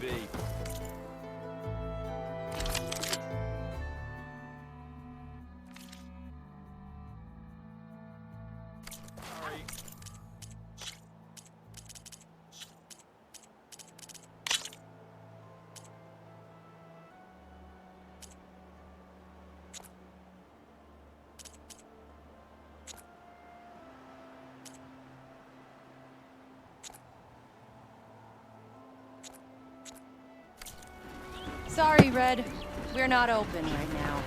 be. Sorry. Sorry, Red. We're not open right now.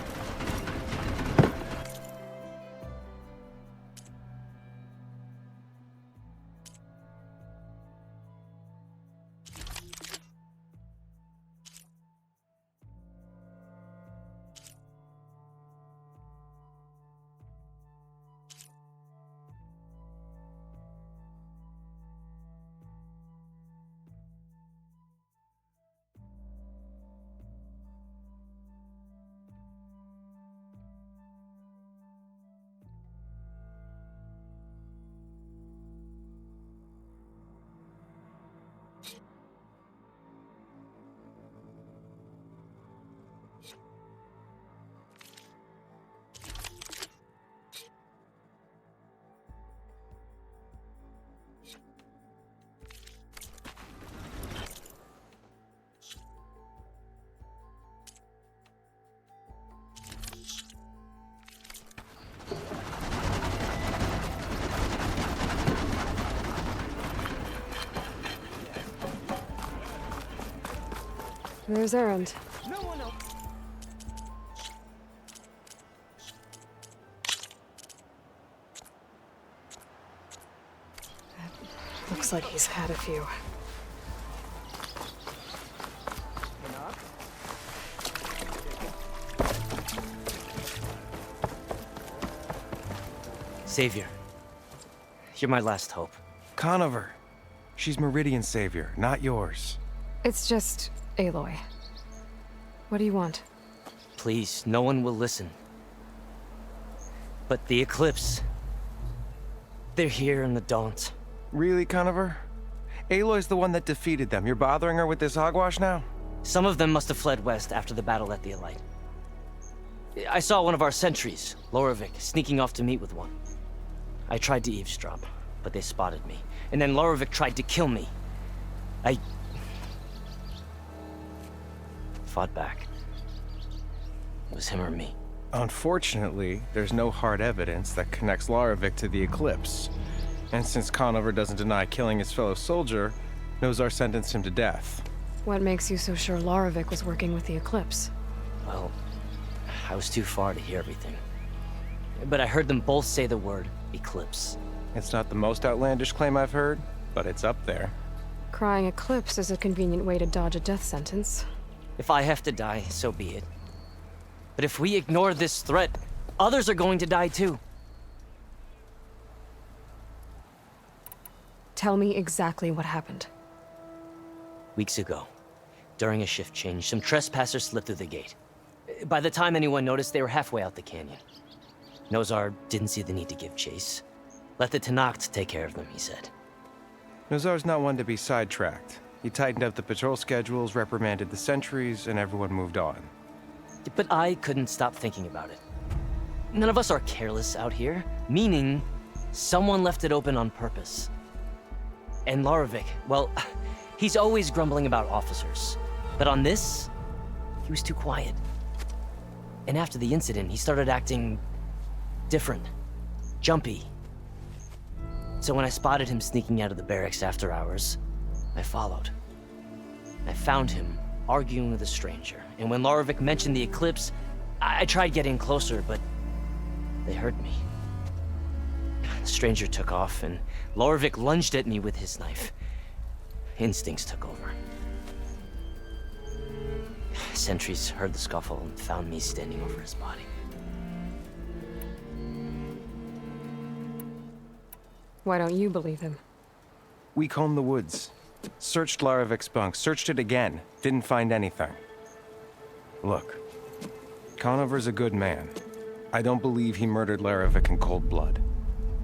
There's Errand. No one else. Looks like he's had a few. Savior. You're my last hope. Conover. She's Meridian's savior, not yours. It's just Aloy. What do you want? Please, no one will listen. But the Eclipse... they're here and the don't. Really, Conover? Aloy's the one that defeated them. You're bothering her with this hogwash now? Some of them must have fled west after the battle at the Aloy. I saw one of our sentries, Lorevic, sneaking off to meet with one. I tried to eavesdrop, but they spotted me. And then Lorevic tried to kill me. I... fought back. It was him or me. Unfortunately, there's no hard evidence that connects Lorevic to the Eclipse. And since Conover doesn't deny killing his fellow soldier, Nozar sentenced him to death. What makes you so sure Lorevic was working with the Eclipse? Well, I was too far to hear everything. But I heard them both say the word Eclipse. It's not the most outlandish claim I've heard, but it's up there. Crying Eclipse is a convenient way to dodge a death sentence. If I have to die, so be it. But if we ignore this threat, others are going to die too. Tell me exactly what happened. Weeks ago, during a shift change, some trespassers slipped through the gate. By the time anyone noticed, they were halfway out the canyon. Nozar didn't see the need to give chase. Let the Tenakth take care of them, he said. Nozar's not one to be sidetracked. He tightened up the patrol schedules, reprimanded the sentries, and everyone moved on. But I couldn't stop thinking about it. None of us are careless out here, meaning someone left it open on purpose. And Lorevic, well, he's always grumbling about officers. But on this, he was too quiet. And after the incident, he started acting different, jumpy. So when I spotted him sneaking out of the barracks after hours, I followed. I found him arguing with a stranger, and when Lorevic mentioned the Eclipse, I tried getting closer, but they heard me. The stranger took off, and Lorevic lunged at me with his knife. Instincts took over. Sentries heard the scuffle and found me standing over his body. Why don't you believe him? We combed the woods. Searched Larevic's bunk, searched it again. Didn't find anything. Look, Conover's a good man. I don't believe he murdered Larevic in cold blood.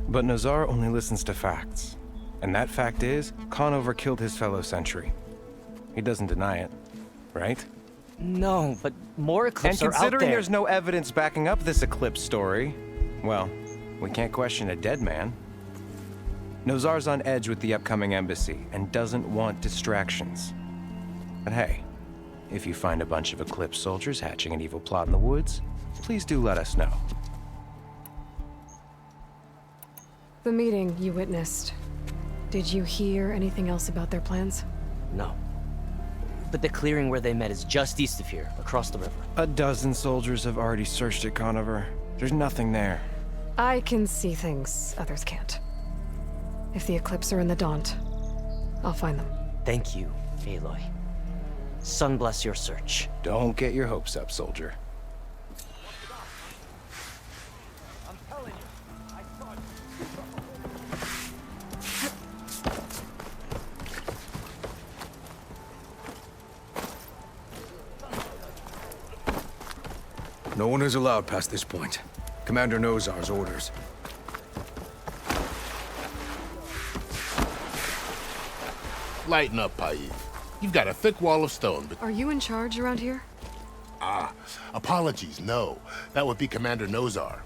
But Nozar only listens to facts. And that fact is, Conover killed his fellow sentry. He doesn't deny it, right? No, but more And eclipses are out considering there. there's no evidence backing up this eclipse story, well, we can't question a dead man. Nozar's on edge with the upcoming embassy and doesn't want distractions. But hey, if you find a bunch of Eclipse soldiers hatching an evil plot in the woods, please do let us know. The meeting you witnessed. Did you hear anything else about their plans? No. But the clearing where they met is just east of here, across the river. A dozen soldiers have already searched it, Conover. There's nothing there. I can see things others can't. If the Eclipse are in the Daunt, I'll find them. Thank you, Aloy. Sun bless your search. Don't get your hopes up, soldier. No one is allowed past this point. Commander Nozar's orders. Lighten up, Paiv. You've got a thick wall of stone, but... Are you in charge around here? Apologies, no. That would be Commander Nozar.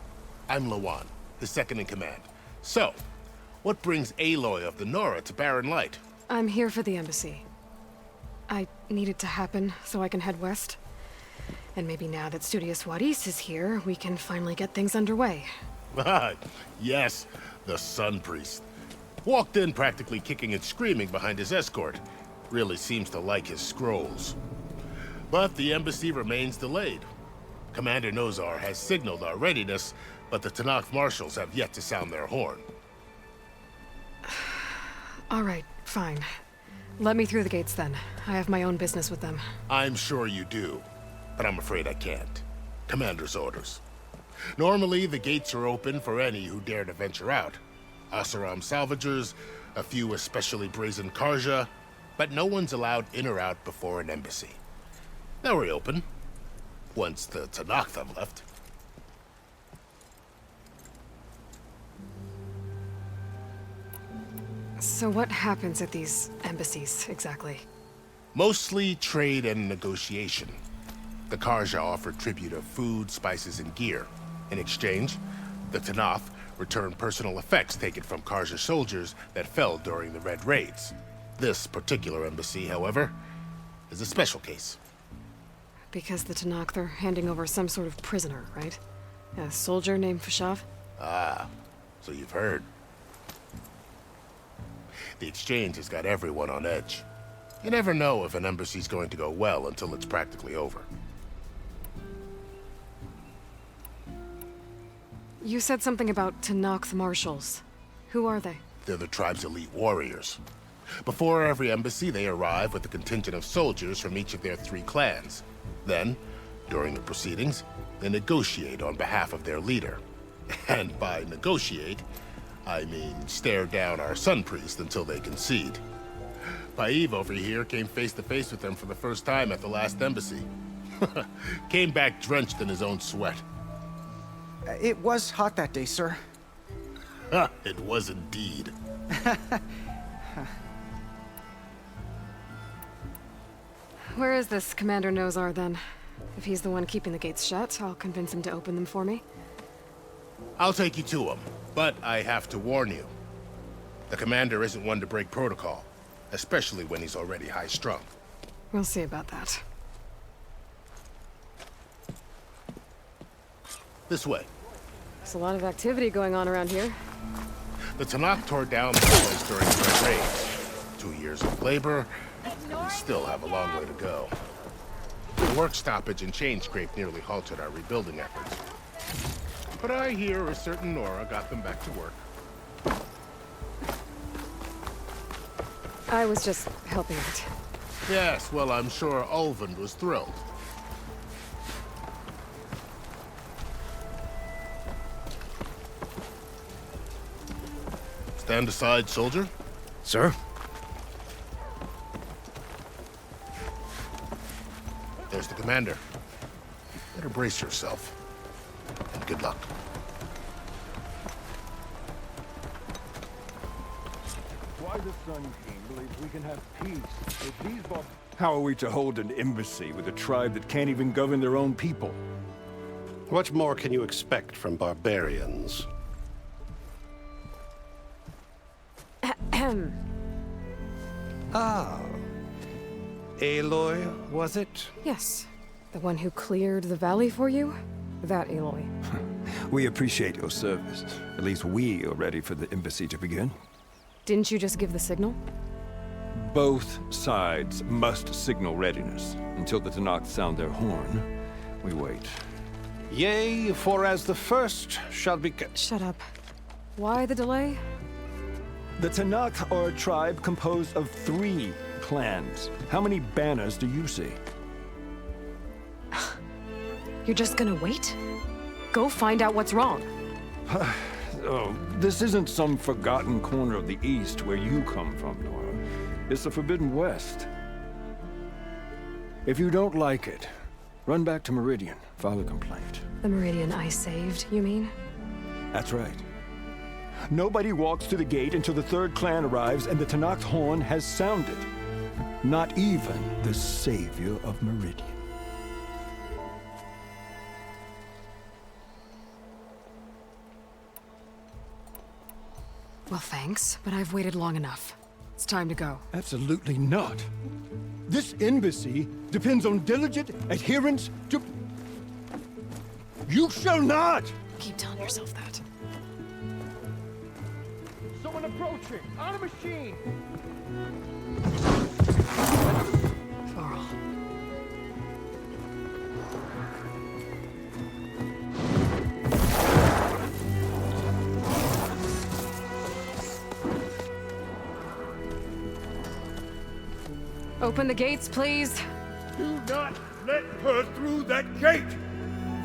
I'm Lawan, his second in command. So, what brings Aloy of the Nora to Barren Light? I'm here for the embassy. I need it to happen so I can head west. And maybe now that Studious Wadis is here, we can finally get things underway. Yes, the Sun Priest. Walked in practically kicking and screaming behind his escort. Really seems to like his scrolls. But the embassy remains delayed. Commander Nozar has signaled our readiness, but the Tanakh marshals have yet to sound their horn. All right, fine. Let me through the gates then. I have my own business with them. I'm sure you do, but I'm afraid I can't. Commander's orders. Normally, the gates are open for any who dare to venture out. Asaram salvagers, a few especially brazen Karja, but no one's allowed in or out before an embassy. They'll reopen, once the Tanakh have left. So what happens at these embassies, exactly? Mostly trade and negotiation. The Karja offer tribute of food, spices, and gear. In exchange, the Tanakh return personal effects taken from Karja soldiers that fell during the Red Raids. This particular embassy, however, is a special case. Because the Tanakh, they're handing over some sort of prisoner, right? A soldier named Fashav? Ah, so you've heard. The exchange has got everyone on edge. You never know if an embassy's going to go well until it's practically over. You said something about Tanakh marshals. Who are they? They're the tribe's elite warriors. Before every embassy, they arrive with a contingent of soldiers from each of their 3 clans. Then, during the proceedings, they negotiate on behalf of their leader. And by negotiate, I mean stare down our Sun Priest until they concede. Paiv over here came face to face with them for the first time at the last embassy. Came back drenched in his own sweat. It was hot that day, sir. It was indeed. Where is this Commander Nozar, then? If he's the one keeping the gates shut, I'll convince him to open them for me. I'll take you to him, but I have to warn you. The commander isn't one to break protocol, especially when he's already high-strung. We'll see about that. This way. There's a lot of activity going on around here. The Tanakh tore down the place during the Red Raids. 2 years of labor, we still have a long way to go. The work stoppage and chain scrape nearly halted our rebuilding efforts. But I hear a certain Nora got them back to work. I was just helping out. Yes, well, I'm sure Ulvund was thrilled. Stand aside, soldier. Sir? There's the commander. Better brace yourself. And good luck. Why the Sun King believes we can have peace with these How are we to hold an embassy with a tribe that can't even govern their own people? What more can you expect from barbarians? Ah. Aloy, was it? Yes. The one who cleared the valley for you? That Aloy. We appreciate your service. At least we are ready for the embassy to begin. Didn't you just give the signal? Both sides must signal readiness. Until the Tenakth sound their horn, we wait. Yea, for as the first shall be... Shut up. Why the delay? The Tenakth are a tribe composed of 3 clans. How many banners do you see? You're just gonna wait? Go find out what's wrong. Oh, this isn't some forgotten corner of the East where you come from, Nora. It's the Forbidden West. If you don't like it, run back to Meridian, file a complaint. The Meridian I saved, you mean? That's right. Nobody walks to the gate until the 3rd clan arrives and the Tenakth horn has sounded. Not even the savior of Meridian. Well, thanks, but I've waited long enough. It's time to go. Absolutely not. This embassy depends on diligent adherence to... You shall not! Keep telling yourself that. Someone approaching! On a machine! Varl. Open the gates, please. Do not let her through that gate!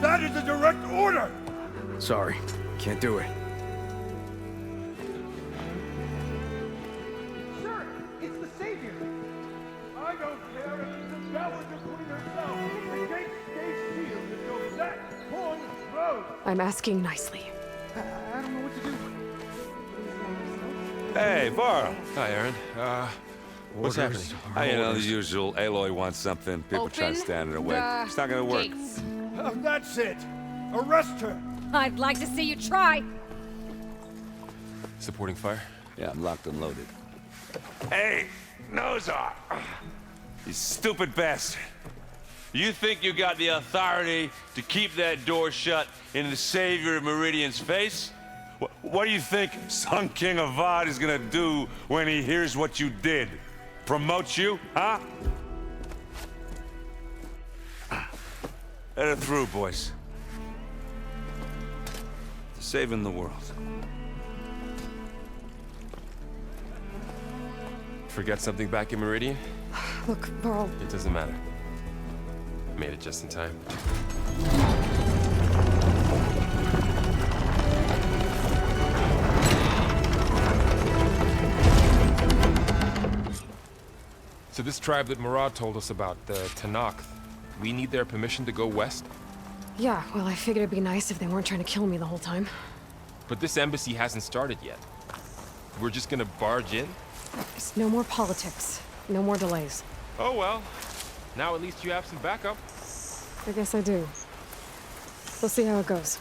That is a direct order! Sorry, can't do it. Sir, it's the Savior! I don't care if she's a coward to queen herself! The gate stays sealed until that horn blows! I'm asking nicely. I don't know what to do. Hey, Varl. Hi, Aaron. What's happening? You know, the usual. Aloy wants something. People try to stand in her way. It's not gonna work. That's it! Arrest her! I'd like to see you try. Supporting fire? Yeah, I'm locked and loaded. Hey, Nozar! You stupid bastard. You think you got the authority to keep that door shut in the savior of Meridian's face? What do you think Sun King Avad is gonna do when he hears what you did? Promote you, huh? Let her through, boys. Saving the world. Forget something back in Meridian? Look, Varl. It doesn't matter. Made it just in time. So this tribe that Murad told us about, the Tenakth, we need their permission to go west? Yeah, well, I figured it'd be nice if they weren't trying to kill me the whole time. But this embassy hasn't started yet. We're just gonna barge in? Just no more politics. No more delays. Oh well. Now at least you have some backup. I guess I do. We'll see how it goes.